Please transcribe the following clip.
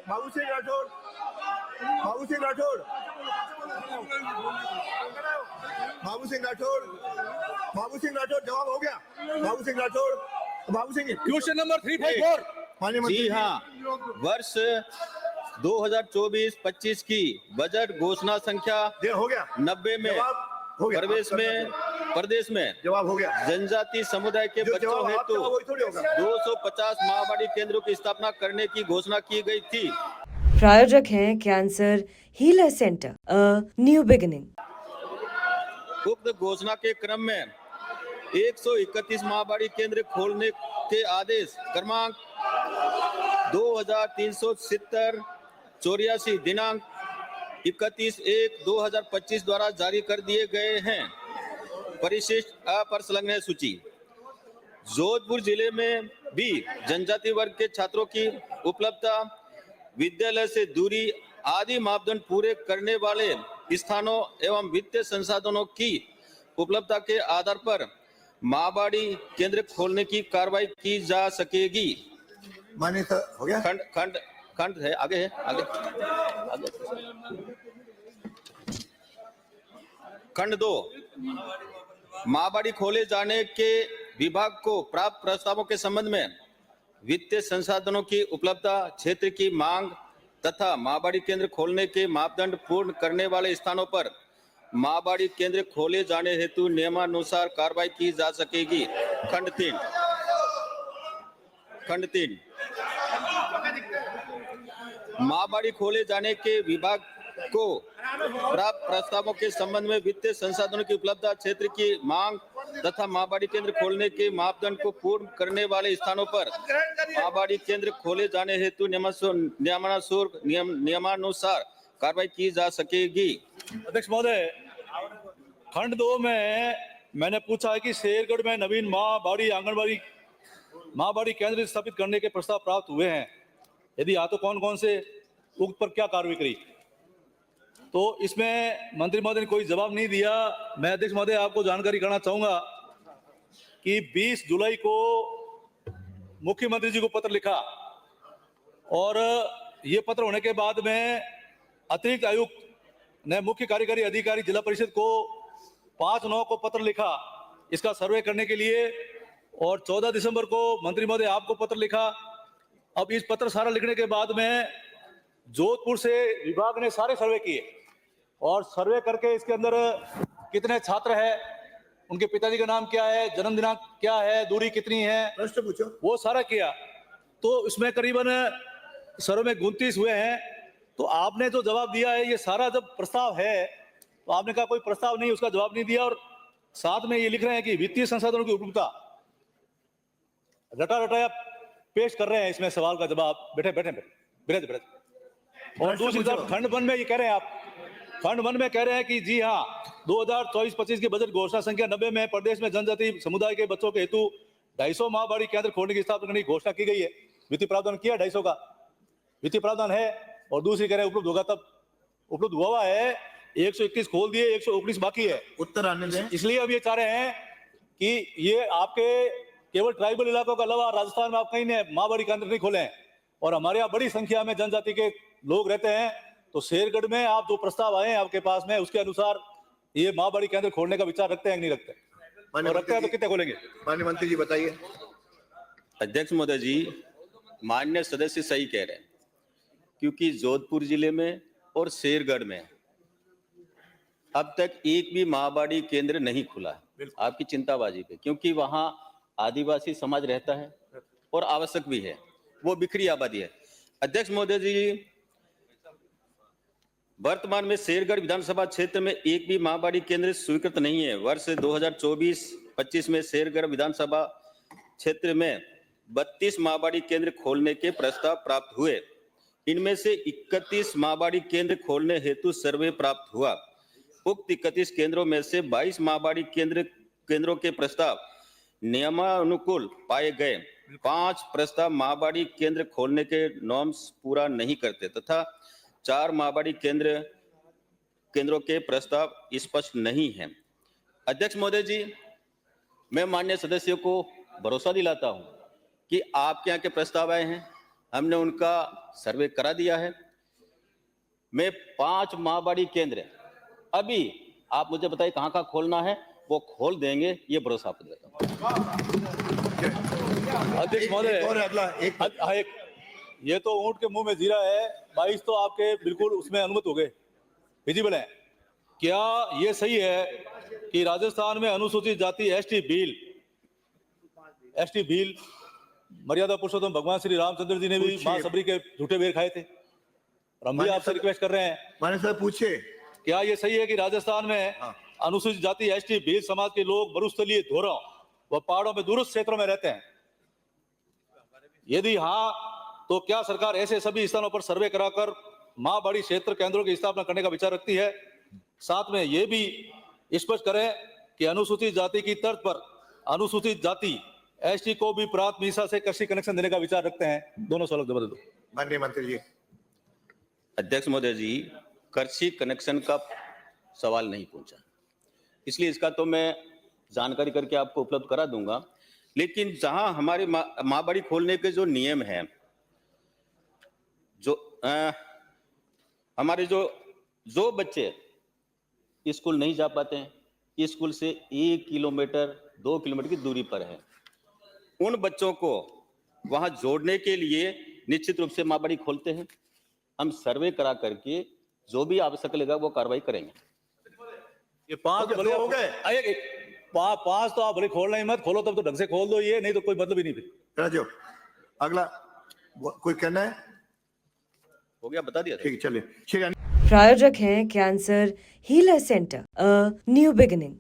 बाबू सिंह राठौड़, बाबू सिंह राठौड़, बाबू सिंह राठौड़, बाबू सिंह राठौड़, जवाब हो गया। Babu Singh Rathore, Babu Singh question number 354। माननीय मंत्री जी हाँ, वर्ष 2024-25 की बजट घोषणा संख्या हो गया 90 में हो गया। प्रदेश में जवाब हो गया। जनजाति समुदाय के बच्चों हेतु 250 माहवाड़ी केंद्रों की स्थापना करने की घोषणा की गई थी। प्रायोजक हैं cancer healer centre, a new beginning. उक्त घोषणा के क्रम में 131 माहवाड़ी केंद्र खोलने के आदेश क्रमांक 2370-84 दिनांक 31/1/2025 द्वारा जारी कर दिए गए हैं। परिशिष्ट अप्रसंलग्न सूची। जोधपुर जिले में भी जनजाति वर्ग के छात्रों की उपलब्धता, विद्यालय से दूरी आदि मापदंड पूरे करने वाले स्थानों एवं वित्तीय संसाधनों की उपलब्धता के आधार पर माहवाड़ी केंद्र खोलने की कार्रवाई की जा सकेगी। माननीय सर, हो गया। खंड है, आगे है, आगे। खंड 2, माहवाड़ी खोले जाने के विभाग को प्राप्त प्रस्तावों के संबंध में वित्तीय संसाधनों की उपलब्धता, क्षेत्र की मांग तथा माहवाड़ी केंद्र खोलने के मापदंड पूर्ण करने वाले स्थानों पर माहवाड़ी केंद्र खोले जाने हेतु नियमानुसार कार्रवाई की जा सकेगी। खंड 3, माहवाड़ी खोले जाने के विभाग को प्राप्त प्रस्तावों के संबंध में वित्तीय संसाधनों की उपलब्धता, क्षेत्र की मांग तथा माहवाड़ी केंद्र खोलने के मापदंड को पूर्ण करने वाले स्थानों पर माहवाड़ी केंद्र खोले जाने हेतु नियमानुसार कार्रवाई की जा सकेगी। अध्यक्ष महोदय, खंड 2 में मैंने पूछा है कि शेरगढ़ में नवीन माहवाड़ी आंगनबाड़ी माहवाड़ी केंद्र स्थापित करने के प्रस्ताव प्राप्त हुए हैं, यदि हाँ तो कौन कौन से, उक्त पर क्या कार्रवाई करी। तो इसमें मंत्री महोदय ने कोई जवाब नहीं दिया। मैं अध्यक्ष महोदय आपको जानकारी करना चाहूंगा कि 20 जुलाई को मुख्यमंत्री जी को पत्र लिखा और ये पत्र होने के बाद में अतिरिक्त आयुक्त ने मुख्य कार्यकारी अधिकारी जिला परिषद को 5/9 को पत्र लिखा इसका सर्वे करने के लिए, और 14 दिसंबर को मंत्री महोदय आपको पत्र लिखा। अब इस पत्र सारा लिखने के बाद में जोधपुर से विभाग ने सारे सर्वे किए और सर्वे करके इसके अंदर कितने छात्र हैं, उनके पिताजी का नाम क्या है, जन्म दिनांक क्या है, दूरी कितनी है, प्रश्न पूछो, वो सारा किया। तो इसमें करीबन सर्वे में 29 हुए हैं। तो आपने जो जवाब दिया है, ये सारा जब प्रस्ताव है तो आपने कहा कोई प्रस्ताव नहीं, उसका जवाब नहीं दिया, और साथ में ये लिख रहे हैं कि वित्तीय संसाधनों की उपलब्धता रटा रटाया पेश कर रहे हैं इसमें सवाल का जवाब। बैठे। और दूसरी तरफ खंड 1 में ये कह रहे हैं, आप खंड 1 में कह रहे हैं कि जी हाँ, 2024-25 की बजट घोषणा संख्या 90 में प्रदेश में जनजाति समुदाय के बच्चों के हेतु 250 माहवाड़ी केंद्र खोलने की स्थापना करने की घोषणा की गई है। वित्तीय प्रावधान किया 250 का वित्तीय प्रावधान है, और दूसरी कह रहे हैं उपलब्ध होगा, तब उपलब्ध हुआ है 121 खोल दिए, 119 बाकी है। उत्तर आने दें। इसलिए अब ये चाह रहे हैं कि ये आपके केवल ट्राइबल इलाकों के अलावा राजस्थान में आप कहीं ने माहवाड़ी केंद्र नहीं खोले हैं, और हमारे यहाँ बड़ी संख्या में जनजाति के लोग रहते हैं। तो शेरगढ़ में आप जो प्रस्ताव आए हैं आपके पास में, उसके अनुसार ये माहवाड़ी केंद्र खोलने का विचार रखते हैं कि नहीं रखते, और रखते हैं तो कितने खोलेंगे। माननीय मंत्री जी बताइए। अध्यक्ष महोदय जी, माननीय सदस्य सही कह रहे हैं, क्योंकि जोधपुर जिले में और शेरगढ़ में अब तक एक भी माहवाड़ी केंद्र नहीं खुला है आपकी चिंताबाजी पे, क्योंकि वहां आदिवासी समाज रहता है और आवश्यक भी है, वो बिखरी आबादी है। अध्यक्ष महोदय जी, वर्तमान में शेरगढ़ विधानसभा क्षेत्र में एक भी माहवाड़ी केंद्र स्वीकृत नहीं है। वर्ष 2024-25 में शेरगढ़ विधानसभा क्षेत्र में 32 माहवाड़ी केंद्र खोलने के प्रस्ताव प्राप्त हुए। इनमें से 31 माहवाड़ी केंद्र खोलने हेतु सर्वे प्राप्त हुआ। उक्त 31 केंद्रों में से 22 माहवाड़ी केंद्रों के प्रस्ताव नियमानुकूल पाए गए। 5 प्रस्ताव माहवाड़ी केंद्र खोलने के नॉर्म्स पूरा नहीं करते तथा 4 माहवाड़ी केंद्रों के प्रस्ताव स्पष्ट नहीं हैं। अध्यक्ष महोदय जी, मैं माननीय सदस्यों को भरोसा दिलाता हूं कि आपके यहाँ के प्रस्ताव आए हैं, हमने उनका सर्वे करा दिया है। मैं 5 माहबाड़ी केंद्र अभी आप मुझे बताइए कहाँ कहाँ खोलना है, वो खोल देंगे, ये भरोसा आपको देता हूँ। अध्यक्ष महोदय, और अगला एक एक ये तो ऊंट के मुंह में जीरा है। 22 तो आपके बिल्कुल उसमें अनुमत हो गए, विजिबल है। क्या ये सही है कि राजस्थान में अनुसूचित जाति एसटी बिल मर्यादा पुरुषोत्तम भगवान श्री रामचंद्र जी ने भी पूछिए। मां सबरी के झूठे बेर खाए थे, और हम भी आपसे रिक्वेस्ट कर रहे हैं, माने साहब पूछे क्या ये सही है कि राजस्थान में अनुसूचित जाति एसटी भील समाज के लोग मरुस्थलीय धोरों व पहाड़ों में दूरस्थ क्षेत्रों में रहते हैं? यदि हाँ, तो क्या सरकार ऐसे सभी स्थानों पर सर्वे कराकर माहबाड़ी क्षेत्र केंद्रों की स्थापना करने का विचार रखती है? साथ में ये भी स्पष्ट करें कि अनुसूचित जाति की तर्ज पर अनुसूचित जाति एसटी को भी प्रांत मीसा से कृषि कनेक्शन देने का विचार रखते हैं? दोनों सवाल जवाब दे दो। माननीय मंत्री जी। अध्यक्ष महोदय जी, कृषि कनेक्शन का सवाल नहीं पूछा, इसलिए इसका तो मैं जानकारी करके आपको उपलब्ध करा दूंगा। लेकिन जहां हमारे माहबाड़ी खोलने के जो नियम हैं, जो हमारे जो बच्चे स्कूल नहीं जा पाते हैं, स्कूल से 1 किलोमीटर 2 किलोमीटर की दूरी पर है, उन बच्चों को वहां जोड़ने के लिए निश्चित रूप से माहबाड़ी खोलते हैं। हम सर्वे करा करके जो भी आवश्यक लगेगा वो कार्रवाई करेंगे। ये 5 हो गए, हो गए। 5 तो आप भले खोलना ही मत, खोलो तब तो ढंग से खोल दो, ये नहीं तो कोई मतलब ही नहीं फिर। राजू अगला कोई कहना है? हो गया, बता दिया। ठीक है, चलिए। प्रायोजक हैं cancer healer centre, a new beginning.